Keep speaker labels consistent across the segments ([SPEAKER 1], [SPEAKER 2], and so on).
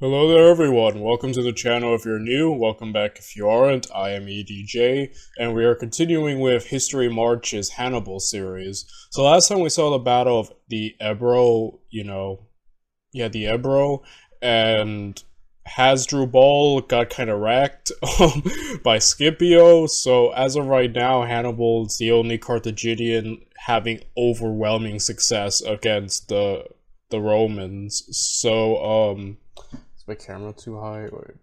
[SPEAKER 1] Hello there everyone, welcome to the channel if you're new, welcome back if you aren't. I am EDJ, and we are continuing with History March's Hannibal series. So last time we saw the battle of the Ebro, the Ebro, and Hasdrubal got kind of wrecked by Scipio, so as of right now, Hannibal's the only Carthaginian having overwhelming success against the Romans. So, is my camera too high? Or...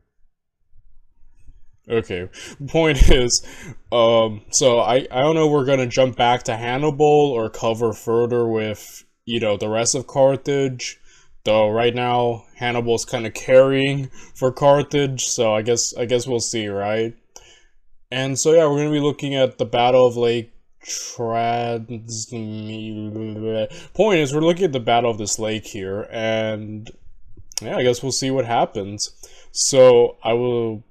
[SPEAKER 1] Okay, point is, so I don't know if we're gonna jump back to Hannibal or cover further with, the rest of Carthage. Though right now, Hannibal's kind of carrying for Carthage, so I guess we'll see, right? And so yeah, we're gonna be looking at the Battle of Lake Trasimene. Point is, we're looking at the Battle of this lake here, and yeah, I guess we'll see what happens. So I will,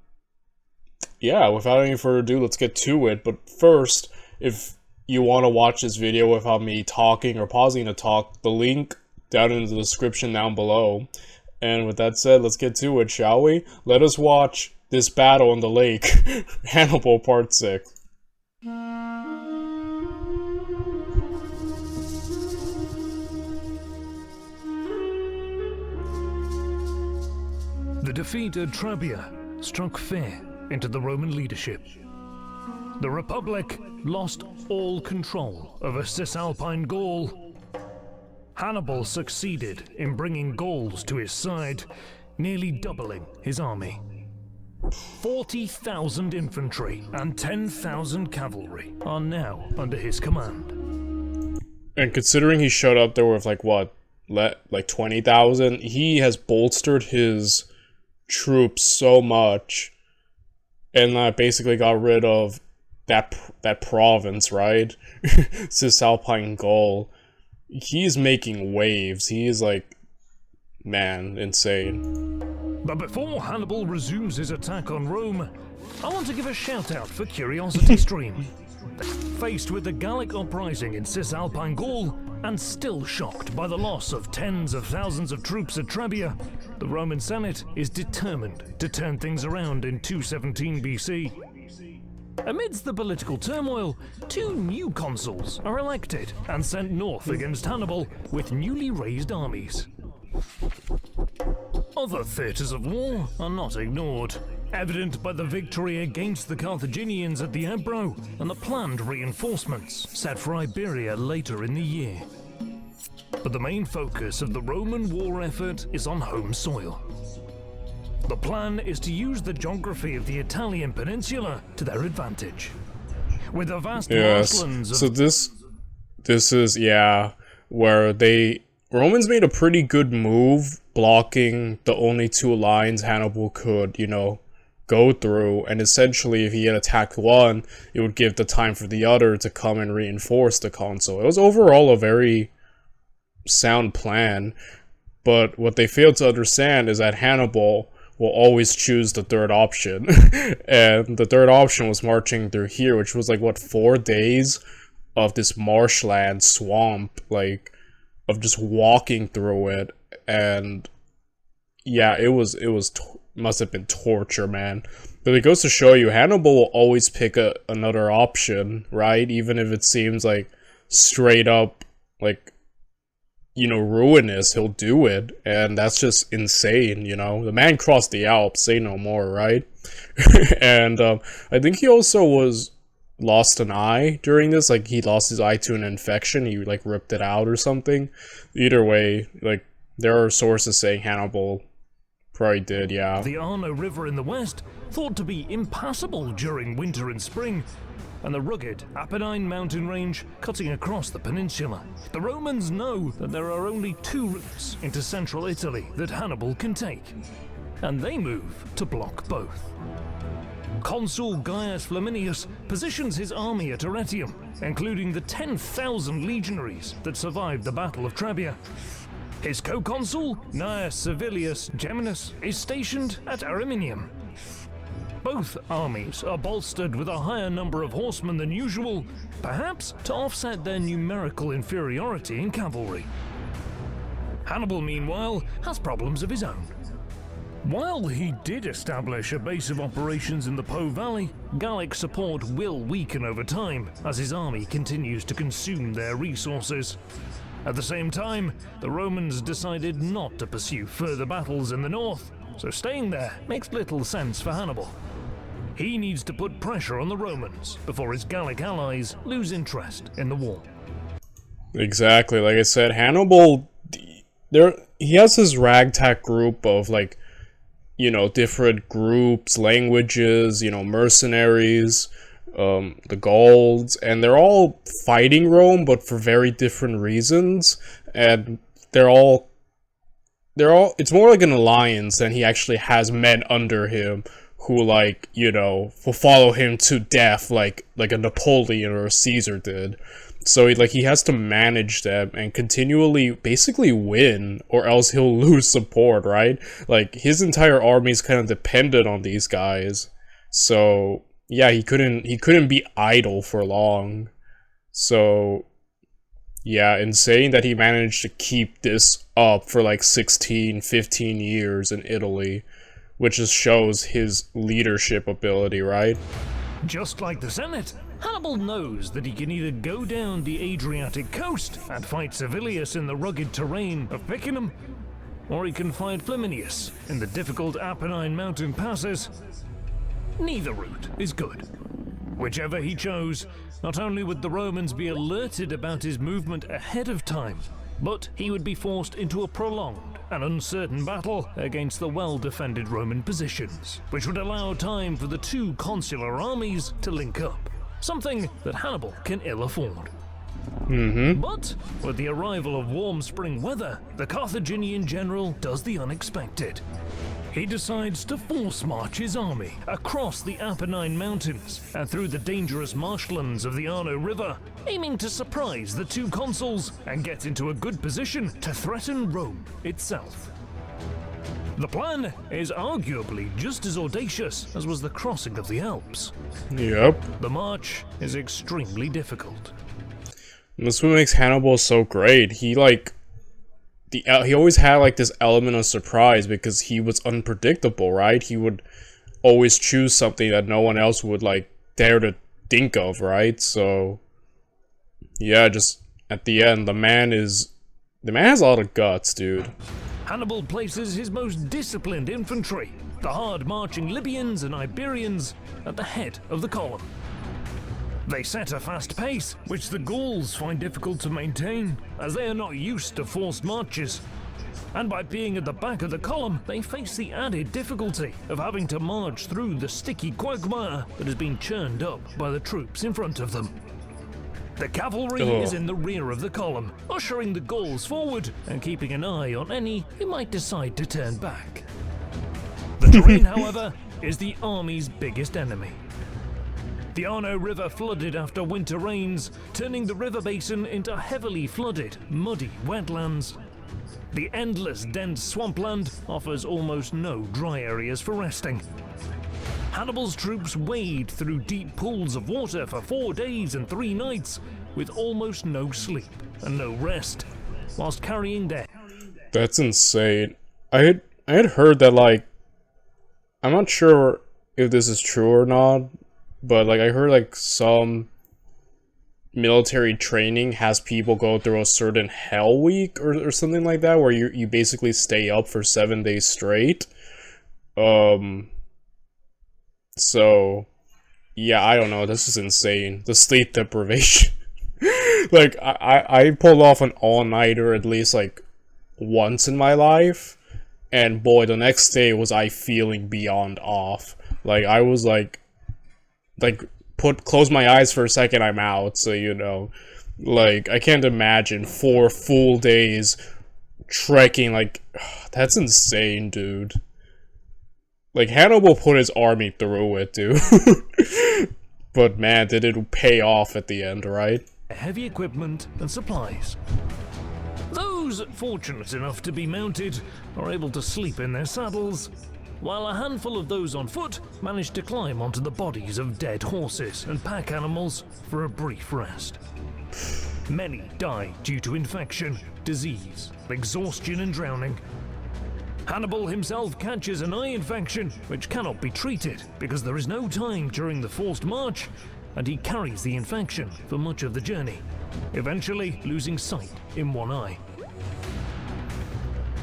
[SPEAKER 1] without any further ado, let's get to it. But first, if you want to watch this video without me talking or pausing to talk, the link down in the description down below. And with that said, let's get to it, shall we? Let us watch this battle in the lake, Hannibal Part 6.
[SPEAKER 2] The defeat at Trebia struck fear into the Roman leadership. The Republic lost all control over Cisalpine Gaul. Hannibal succeeded in bringing Gauls to his side, nearly doubling his army. 40,000 infantry and 10,000 cavalry are now under his command.
[SPEAKER 1] And considering he showed up there with like 20,000, he has bolstered his troops so much, and basically got rid of that province, right? Cisalpine Gaul. He's making waves. He is insane.
[SPEAKER 2] But before Hannibal resumes his attack on Rome, I want to give a shout out for Curiosity Stream. Faced with the Gallic uprising in Cisalpine Gaul, and still shocked by the loss of tens of thousands of troops at Trebia, the Roman Senate is determined to turn things around in 217 BC. Amidst the political turmoil, two new consuls are elected and sent north against Hannibal with newly raised armies. Other theatres of war are not ignored, evident by the victory against the Carthaginians at the Ebro and the planned reinforcements set for Iberia later in the year. But the main focus of the Roman war effort is on home soil. The plan is to use the geography of the Italian peninsula to their advantage. With the vast marshlands of...
[SPEAKER 1] So this is, where Romans made a pretty good move blocking the only two lines Hannibal could, go through, and essentially if he had attacked one, it would give the time for the other to come and reinforce the consul. It was overall a very sound plan, but what they failed to understand is that Hannibal will always choose the third option. And the third option was marching through here, which was 4 days of this marshland swamp, of just walking through it. And yeah, it must have been torture, man. But it goes to show you, Hannibal will always pick another option, right? Even if it seems straight up ruinous, he'll do it, and that's just insane, The man crossed the Alps, say no more, right? And I think he also lost an eye during this, he lost his eye to an infection, he ripped it out or something. Either way, there are sources saying Hannibal probably did, yeah.
[SPEAKER 2] The Arno River in the west, thought to be impassable during winter and spring, and the rugged Apennine mountain range cutting across the peninsula. The Romans know that there are only two routes into central Italy that Hannibal can take, and they move to block both. Consul Gaius Flaminius positions his army at Arretium, including the 10,000 legionaries that survived the Battle of Trebia. His co-consul, Gnaeus Servilius Geminus, is stationed at Ariminium. Both armies are bolstered with a higher number of horsemen than usual, perhaps to offset their numerical inferiority in cavalry. Hannibal, meanwhile, has problems of his own. While he did establish a base of operations in the Po Valley, Gallic support will weaken over time as his army continues to consume their resources. At the same time, the Romans decided not to pursue further battles in the north, so staying there makes little sense for Hannibal. He needs to put pressure on the Romans before his Gallic allies lose interest in the war.
[SPEAKER 1] Exactly, like I said, Hannibal, he has his ragtag group of, like, you know, different groups, languages, you know, mercenaries, the Gauls, and they're all fighting Rome, but for very different reasons, and it's more like an alliance than he actually has men under him who, like, you know, will follow him to death like a Napoleon or a Caesar did. So he has to manage them and continually basically win, or else he'll lose support, right? Like, his entire army is kind of dependent on these guys. So yeah, he couldn't be idle for long. So yeah, insane that he managed to keep this up for like 16, 15 years in Italy, which just shows his leadership ability, right?
[SPEAKER 2] Just like the Senate, Hannibal knows that he can either go down the Adriatic coast and fight Servilius in the rugged terrain of Picenum, or he can fight Flaminius in the difficult Apennine mountain passes. Neither route is good. Whichever he chose, not only would the Romans be alerted about his movement ahead of time, but he would be forced into a prolonged and uncertain battle against the well-defended Roman positions, which would allow time for the two consular armies to link up, something that Hannibal can ill afford. But with the arrival of warm spring weather, the Carthaginian general does the unexpected. He decides to force march his army across the Apennine Mountains and through the dangerous marshlands of the Arno River, aiming to surprise the two consuls and get into a good position to threaten Rome itself. The plan is arguably just as audacious as was the crossing of the Alps.
[SPEAKER 1] Yep.
[SPEAKER 2] The march is extremely difficult.
[SPEAKER 1] And this is what makes Hannibal so great. He always had like this element of surprise because he was unpredictable, right? He would always choose something that no one else would like dare to think of, right? So yeah, just at the end, the man has a lot of guts, dude.
[SPEAKER 2] Hannibal places his most disciplined infantry, the hard-marching Libyans and Iberians, at the head of the column. They set a fast pace, which the Gauls find difficult to maintain, as they are not used to forced marches. And by being at the back of the column, they face the added difficulty of having to march through the sticky quagmire that has been churned up by the troops in front of them. The cavalry is in the rear of the column, ushering the Gauls forward and keeping an eye on any who might decide to turn back. The terrain, however, is the army's biggest enemy. The Arno River flooded after winter rains, turning the river basin into heavily flooded, muddy wetlands. The endless, dense swampland offers almost no dry areas for resting. Hannibal's troops wade through deep pools of water for 4 days and 3 nights, with almost no sleep and no rest, whilst carrying their...
[SPEAKER 1] That's insane. I had heard that, like, I'm not sure if this is true or not, but like I heard like some military training has people go through a certain hell week or something like that, where you basically stay up for 7 days straight. So yeah, I don't know, this is insane. The sleep deprivation. Like I pulled off an all-nighter at least like once in my life, and boy, the next day was I feeling beyond off. Like I was like close my eyes for a second, I'm out. So, you know, like, I can't imagine 4 full days trekking, like, that's insane, dude. Like, Hannibal put his army through it, dude. But man, did it pay off at the end, right?
[SPEAKER 2] Heavy equipment and supplies. Those fortunate enough to be mounted are able to sleep in their saddles, while a handful of those on foot manage to climb onto the bodies of dead horses and pack animals for a brief rest. Many die due to infection, disease, exhaustion and drowning. Hannibal himself catches an eye infection, which cannot be treated because there is no time during the forced march, and he carries the infection for much of the journey, eventually losing sight in one eye.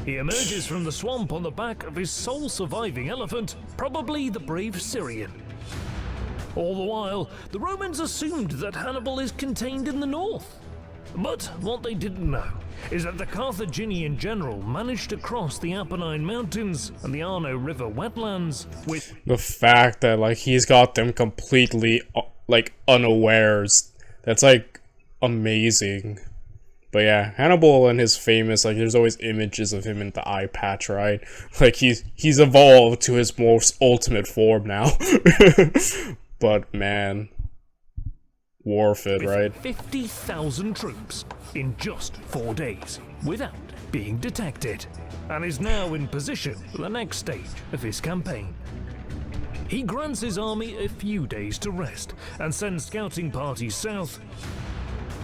[SPEAKER 2] He emerges from the swamp on the back of his sole surviving elephant, probably the brave Syrian. All the while, the Romans assumed that Hannibal is contained in the north. But what they didn't know is that the Carthaginian general managed to cross the Apennine Mountains and the Arno River wetlands with
[SPEAKER 1] the fact that, like, he's got them completely, like, unawares. That's, like, amazing. But yeah, Hannibal and his famous, like, there's always images of him in the eye patch, right? Like, he's evolved to his most ultimate form now. But man, worth it, right?
[SPEAKER 2] 50,000 troops in just 4 days, without being detected, and is now in position for the next stage of his campaign. He grants his army a few days to rest, and sends scouting parties south.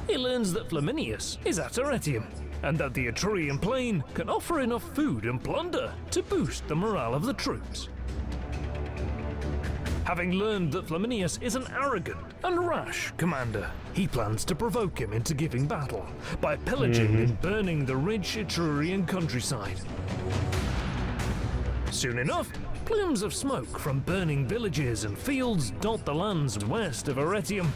[SPEAKER 2] He learns that Flaminius is at Arretium, and that the Etrurian plain can offer enough food and plunder to boost the morale of the troops. Having learned that Flaminius is an arrogant and rash commander, he plans to provoke him into giving battle by pillaging and burning the rich Etrurian countryside. Soon enough, plumes of smoke from burning villages and fields dot the lands west of Arretium,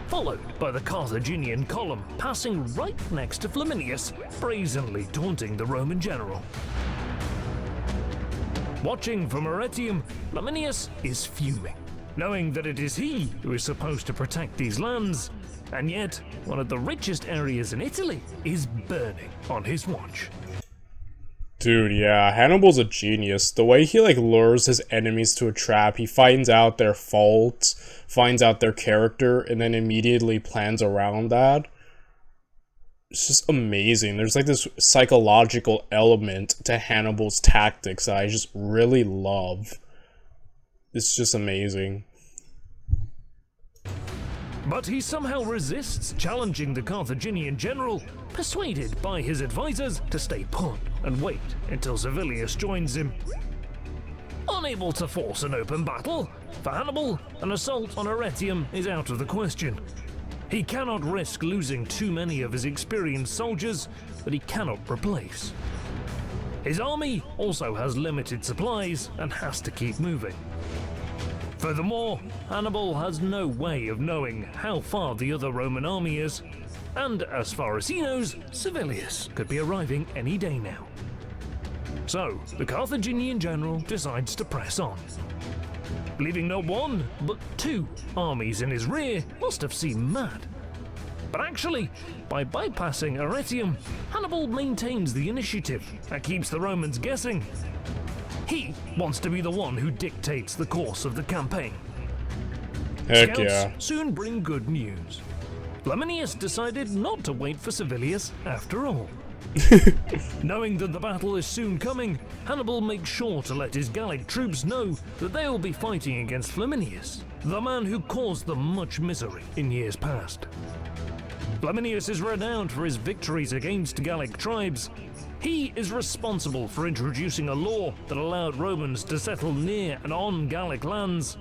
[SPEAKER 2] followed by the Carthaginian column passing right next to Flaminius, brazenly taunting the Roman general. Watching from Arretium, Flaminius is fuming, knowing that it is he who is supposed to protect these lands, and yet one of the richest areas in Italy is burning on his watch.
[SPEAKER 1] Dude, yeah, Hannibal's a genius. The way he, like, lures his enemies to a trap, he finds out their faults, finds out their character, and then immediately plans around that. It's just amazing. There's, like, this psychological element to Hannibal's tactics that I just really love. It's just amazing.
[SPEAKER 2] But he somehow resists challenging the Carthaginian general, persuaded by his advisors to stay put and wait until Servilius joins him. Unable to force an open battle, for Hannibal, an assault on Arretium is out of the question. He cannot risk losing too many of his experienced soldiers that he cannot replace. His army also has limited supplies and has to keep moving. Furthermore, Hannibal has no way of knowing how far the other Roman army is, and as far as he knows, Servilius could be arriving any day now. So, the Carthaginian general decides to press on. Leaving not one, but two armies in his rear must have seemed mad. But actually, by bypassing Arretium, Hannibal maintains the initiative and keeps the Romans guessing. He wants to be the one who dictates the course of the campaign.
[SPEAKER 1] Heck
[SPEAKER 2] Scouts
[SPEAKER 1] yeah.
[SPEAKER 2] soon bring good news. Flaminius decided not to wait for Servilius after all. Knowing that the battle is soon coming, Hannibal makes sure to let his Gallic troops know that they will be fighting against Flaminius, the man who caused them much misery in years past. Flaminius is renowned for his victories against Gallic tribes. He is responsible for introducing a law that allowed Romans to settle near and on Gallic lands.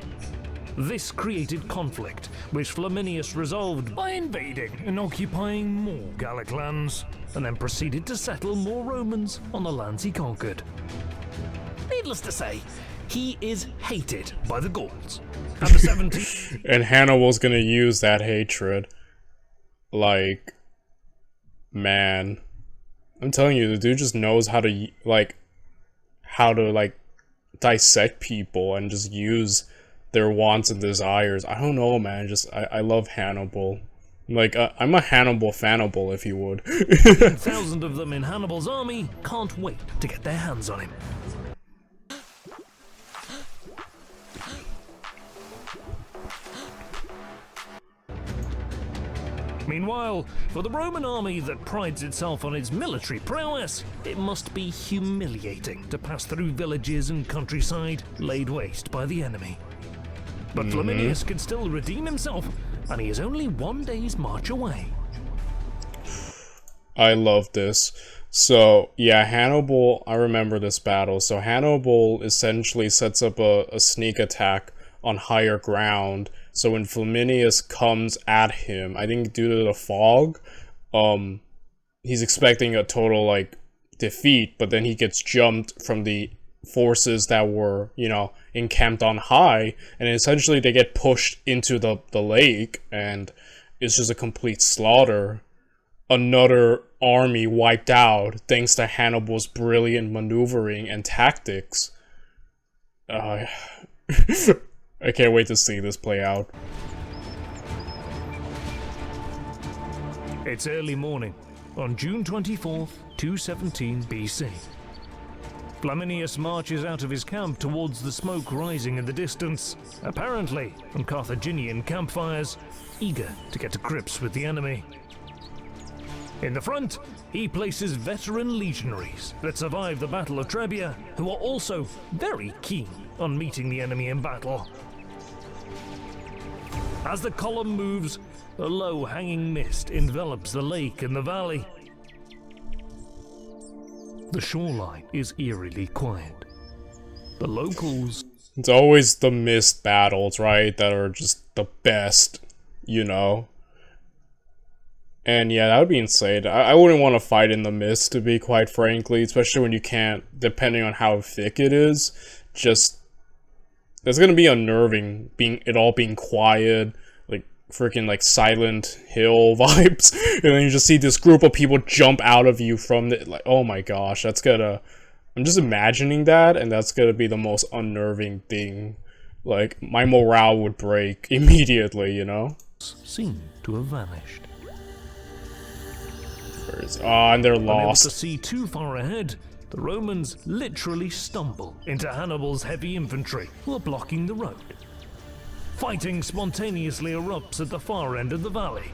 [SPEAKER 2] This created conflict, which Flaminius resolved by invading and occupying more Gallic lands, and then proceeded to settle more Romans on the lands he conquered. Needless to say, he is hated by the Gauls. And the 17th
[SPEAKER 1] And Hannibal's gonna use that hatred. Like, man. I'm telling you, the dude just knows how to, like, dissect people and just use their wants and desires. I don't know, man. I love Hannibal. Like, I'm a Hannibal fanable, if you would.
[SPEAKER 2] 1,000 of them in Hannibal's army can't wait to get their hands on him. Meanwhile, for the Roman army that prides itself on its military prowess, it must be humiliating to pass through villages and countryside laid waste by the enemy. But Flaminius can still redeem himself, and he is only 1 day's march away.
[SPEAKER 1] I love this. So, yeah, Hannibal, I remember this battle. So, Hannibal essentially sets up a sneak attack on higher ground. So, when Flaminius comes at him, I think due to the fog, he's expecting a total, like, defeat, but then he gets jumped from the forces that were, you know, encamped on high, and essentially they get pushed into the lake, and it's just a complete slaughter. Another army wiped out thanks to Hannibal's brilliant maneuvering and tactics. I can't wait to see this play out.
[SPEAKER 2] It's early morning on June 24th, 217 BC. Flaminius marches out of his camp towards the smoke rising in the distance, apparently from Carthaginian campfires, eager to get to grips with the enemy. In the front, he places veteran legionaries that survived the Battle of Trebia, who are also very keen on meeting the enemy in battle. As the column moves, a low-hanging mist envelops the lake and the valley. The shoreline is eerily quiet. The locals...
[SPEAKER 1] It's always the mist battles, right, that are just the best, you know? And yeah, that would be insane. I wouldn't want to fight in the mist, to be quite frankly, especially when you can't, depending on how thick it is, just... It's gonna be unnerving, it all being quiet, like, freaking, like, Silent Hill vibes, and then you just see this group of people jump out of you from the, like, oh my gosh, that's gonna... I'm just imagining that, and that's gonna be the most unnerving thing. Like, my morale would break immediately, you know?
[SPEAKER 2] Seem to have vanished.
[SPEAKER 1] And they're
[SPEAKER 2] Unable
[SPEAKER 1] lost.
[SPEAKER 2] to see too far ahead, the Romans literally stumble into Hannibal's heavy infantry, who are blocking the road. Fighting spontaneously erupts at the far end of the valley.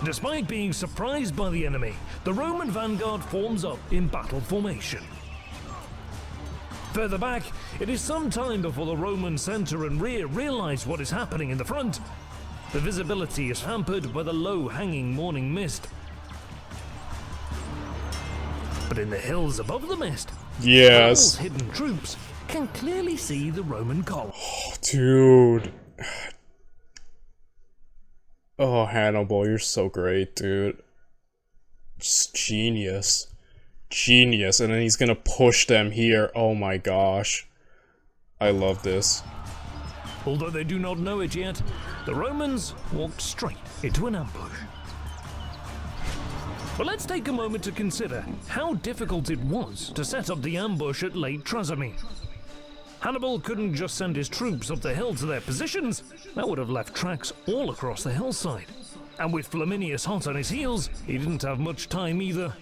[SPEAKER 2] Despite being surprised by the enemy, the Roman vanguard forms up in battle formation. Further back, it is some time before the Roman center and rear realize what is happening in the front. The visibility is hampered by the low-hanging morning mist. But in the hills above the mist,
[SPEAKER 1] yes,
[SPEAKER 2] Hannibal's hidden troops can clearly see the Roman column.
[SPEAKER 1] Dude. Oh, Hannibal, you're so great, dude. Just genius. Genius. And then he's gonna push them here. Oh my gosh. I love this.
[SPEAKER 2] Although they do not know it yet, the Romans walked straight into an ambush. But let's take a moment to consider how difficult it was to set up the ambush at Lake Trasimene. Hannibal couldn't just send his troops up the hill to their positions. That would have left tracks all across the hillside. And with Flaminius hot on his heels, he didn't have much time either.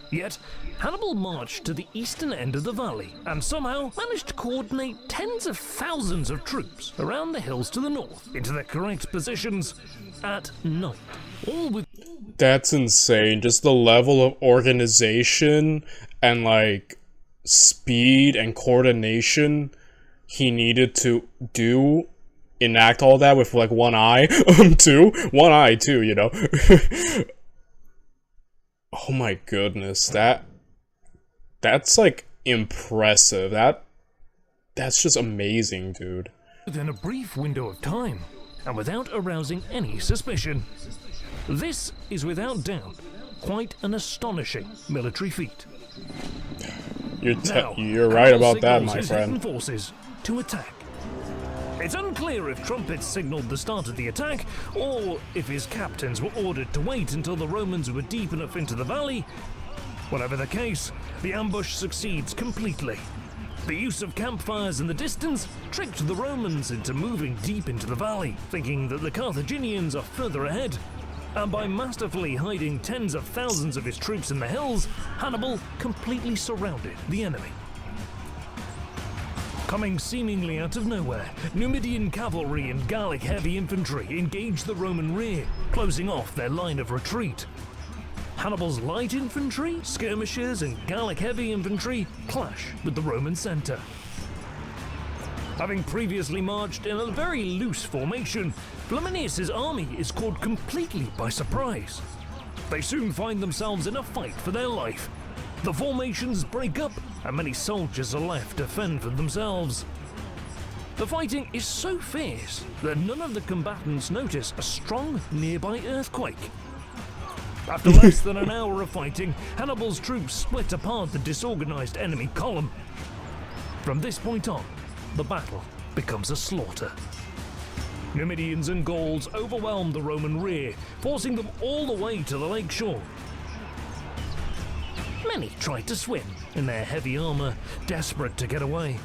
[SPEAKER 2] Yet, Hannibal marched to the eastern end of the valley and somehow managed to coordinate tens of thousands of troops around the hills to the north into their correct positions at night, all with...
[SPEAKER 1] That's insane. Just the level of organization and, like, speed and coordination he needed to enact all that with, like, one eye. One eye, too, you know? Oh my goodness, that's, like, impressive. That's just amazing, dude.
[SPEAKER 2] Within a brief window of time, and without arousing any suspicion. This is without doubt quite an astonishing military feat.
[SPEAKER 1] You're right about that, my friend.
[SPEAKER 2] Forces to attack. It's unclear if trumpets signaled the start of the attack, or if his captains were ordered to wait until the Romans were deep enough into the valley. Whatever the case, the ambush succeeds completely. The use of campfires in the distance tricked the Romans into moving deep into the valley, thinking that the Carthaginians are further ahead. And by masterfully hiding tens of thousands of his troops in the hills, Hannibal completely surrounded the enemy. Coming seemingly out of nowhere, Numidian cavalry and Gallic heavy infantry engaged the Roman rear, closing off their line of retreat. Hannibal's light infantry, skirmishers, and Gallic heavy infantry clash with the Roman center. Having previously marched in a very loose formation, Flaminius' army is caught completely by surprise. They soon find themselves in a fight for their life. The formations break up, and many soldiers are left to fend for themselves. The fighting is so fierce that none of the combatants notice a strong nearby earthquake. After less than an hour of fighting, Hannibal's troops split apart the disorganized enemy column. From this point on, the battle becomes a slaughter. Numidians and Gauls overwhelmed the Roman rear, forcing them all the way to the lake shore. Many tried to swim in their heavy armor, desperate to get away.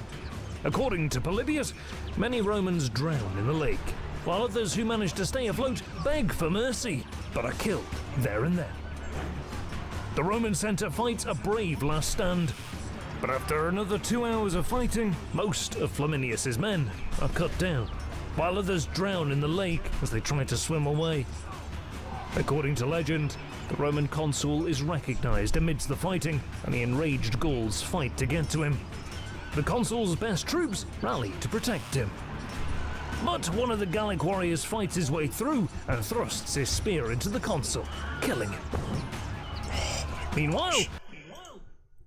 [SPEAKER 2] According to Polybius, many Romans drown in the lake, while others who manage to stay afloat beg for mercy, but are killed there and then. The Roman center fights a brave last stand, but after another 2 hours of fighting, most of Flaminius's men are cut down, while others drown in the lake as they try to swim away. According to legend, the Roman consul is recognized amidst the fighting, and the enraged Gauls fight to get to him. The consul's best troops rally to protect him. But one of the Gallic warriors fights his way through and thrusts his spear into the consul, killing him. Meanwhile,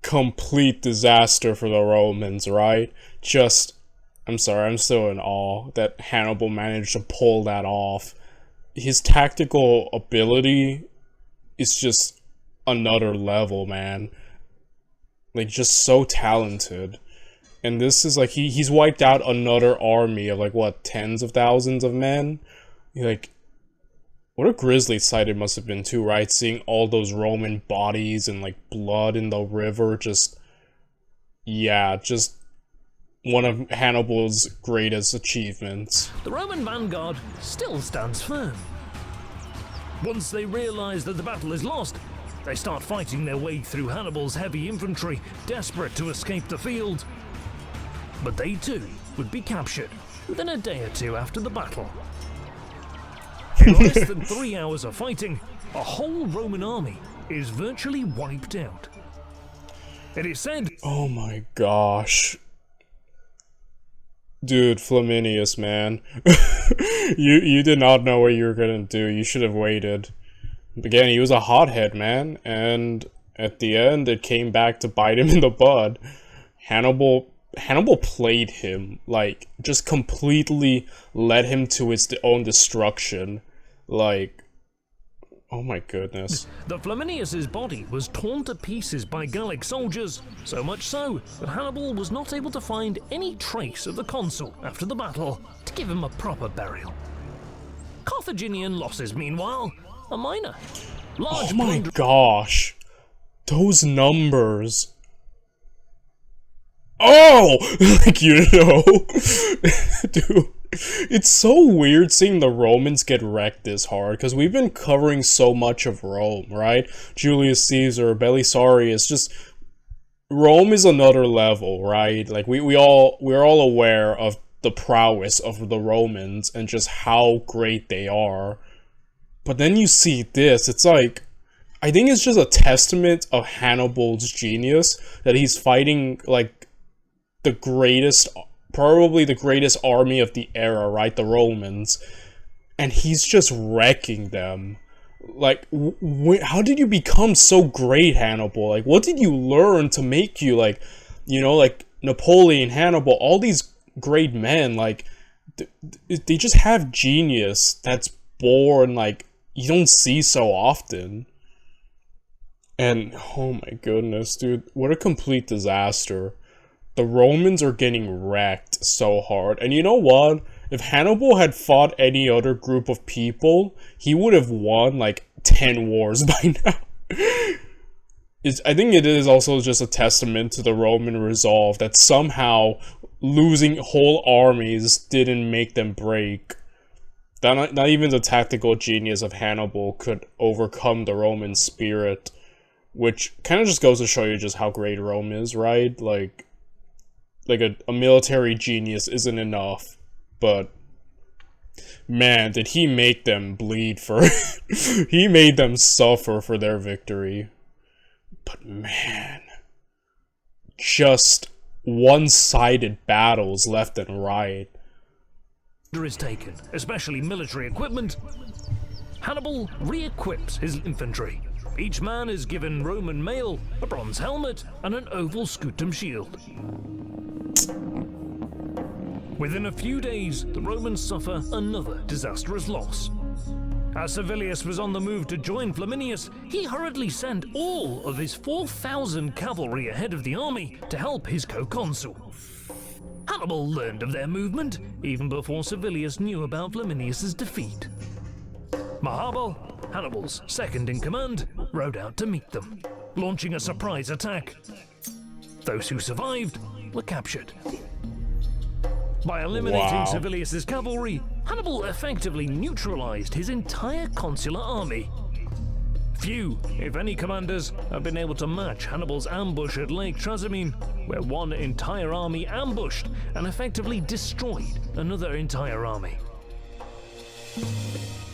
[SPEAKER 1] complete disaster for the Romans, right? I'm sorry, I'm still in awe that Hannibal managed to pull that off. His tactical ability is just another level, man. Like, just so talented. And this is like, he's wiped out another army of like, what, tens of thousands of men? Like, what a grisly sight it must have been too, right? Seeing all those Roman bodies and like blood in the river, just one of Hannibal's greatest achievements.
[SPEAKER 2] the Roman vanguard still stands firm. Once they realize that the battle is lost, they start fighting their way through Hannibal's heavy infantry, desperate to escape the field. But they too would be captured within a day or two after the battle. In less than 3 hours of fighting, a whole Roman army is virtually wiped out. It is said,
[SPEAKER 1] oh my gosh. Dude, Flaminius, man. you did not know what you were gonna do. You should have waited. Again, he was a hothead, man, and at the end, it came back to bite him in the butt. Hannibal played him, like, just completely led him to his own destruction. Like, oh my goodness.
[SPEAKER 2] the Flaminius' body was torn to pieces by Gallic soldiers, so much so that Hannibal was not able to find any trace of the consul after the battle to give him a proper burial. Carthaginian losses, meanwhile, are minor. Large
[SPEAKER 1] Oh my gosh. Those numbers. Oh! Like, you know. Dude. It's so weird seeing the Romans get wrecked this hard, because we've been covering so much of Rome, right? Julius Caesar, Belisarius, just... Rome is another level, right? Like, we're all aware of the prowess of the Romans and just how great they are. But then you see this, it's like... I think it's just a testament of Hannibal's genius that he's fighting, like, the greatest... probably the greatest army of the era, right? The Romans. And he's just wrecking them. Like, how did you become so great, Hannibal? Like, what did you learn to make you, like, you know, like, Napoleon, Hannibal, all these great men, like, they just have genius that's born, like, you don't see so often. And, oh my goodness, dude, what a complete disaster. The Romans are getting wrecked so hard. And you know what? If Hannibal had fought any other group of people, he would have won, like, 10 wars by now. I think it is also just a testament to the Roman resolve that somehow losing whole armies didn't make them break. Not even the tactical genius of Hannibal could overcome the Roman spirit. Which kind of just goes to show you just how great Rome is, right? Like a military genius isn't enough, but man, did he make them bleed for he made them suffer for their victory. But man, just one-sided battles left and right.
[SPEAKER 2] Is taken, especially military equipment. Hannibal re-equips his infantry, Each man is given Roman mail, a bronze helmet, and an oval scutum shield. Within a few days, the Romans suffer another disastrous loss. As Servilius was on the move to join Flaminius, he hurriedly sent all of his 4,000 cavalry ahead of the army to help his co-consul. Hannibal learned of their movement even before Servilius knew about Flaminius's defeat. Maharbal, Hannibal's second in command, rode out to meet them, launching a surprise attack. Those who survived were captured. By eliminating Servilius's cavalry, Hannibal effectively neutralized his entire consular army. Few, if any, commanders have been able to match Hannibal's ambush at Lake Trasimene, where one entire army ambushed and effectively destroyed another entire army.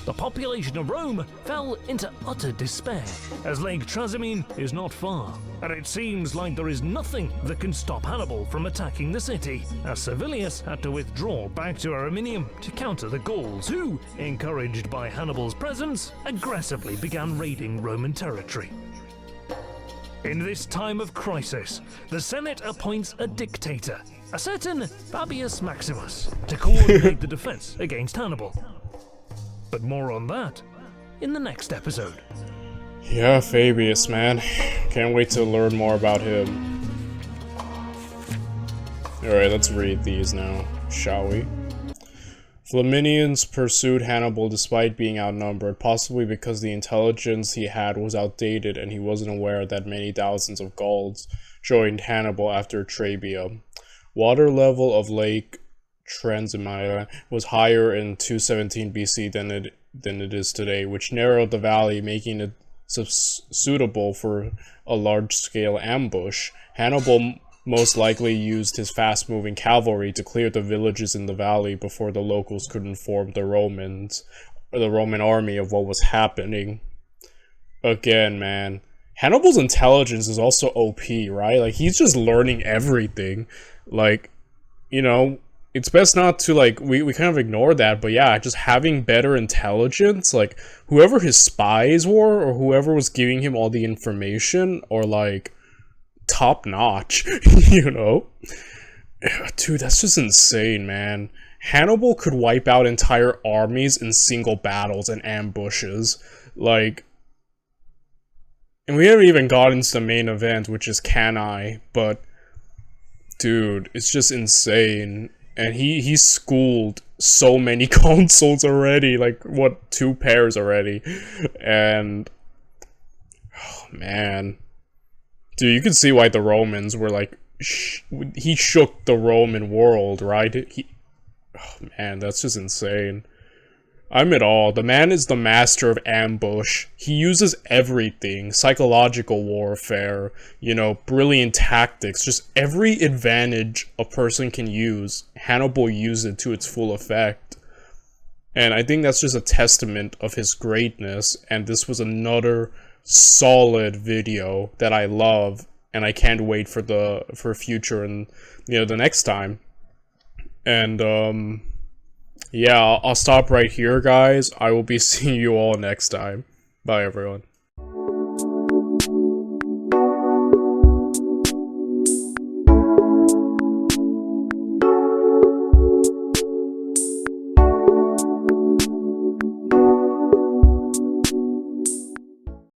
[SPEAKER 2] The population of Rome fell into utter despair, as Lake Trasimene is not far, and it seems like there is nothing that can stop Hannibal from attacking the city, as Servilius had to withdraw back to Ariminum to counter the Gauls, who, encouraged by Hannibal's presence, aggressively began raiding Roman territory. In this time of crisis, the Senate appoints a dictator, a certain Fabius Maximus, to coordinate the defense against Hannibal. But more on that in the next episode.
[SPEAKER 1] Yeah, Fabius, man. Can't wait to learn more about him. Alright, let's read these now, shall we? Flaminians pursued Hannibal despite being outnumbered, possibly because the intelligence he had was outdated and he wasn't aware that many thousands of Gauls joined Hannibal after Trebia. Water level of Lake Trasimene was higher in 217 BC than it is today, which narrowed the valley, making it suitable for a large-scale ambush. Hannibal most likely used his fast-moving cavalry to clear the villages in the valley before the locals could inform the Roman army of what was happening. Again, man, Hannibal's intelligence is also OP, right? Like, he's just learning everything. Like, you know, it's best not to, like, we kind of ignore that, but yeah, just having better intelligence, like, whoever his spies were, or whoever was giving him all the information, or, like, top-notch, you know? Dude, that's just insane, man. Hannibal could wipe out entire armies in single battles and ambushes, like, and we haven't even gotten into the main event, which is Cannae, but, dude, it's just insane. And he schooled so many consuls already, like, what, 2 pairs already, and, oh, man. Dude, you can see why the Romans were, like, he shook the Roman world, right? Oh, man, that's just insane. I'm in awe. The man is the master of ambush. He uses everything. Psychological warfare, you know, brilliant tactics, just every advantage a person can use. Hannibal used it to its full effect. And I think that's just a testament of his greatness, and this was another solid video that I love, and I can't wait for future and, you know, the next time. And, yeah, I'll stop right here, guys. I will be seeing you all next time. Bye, everyone.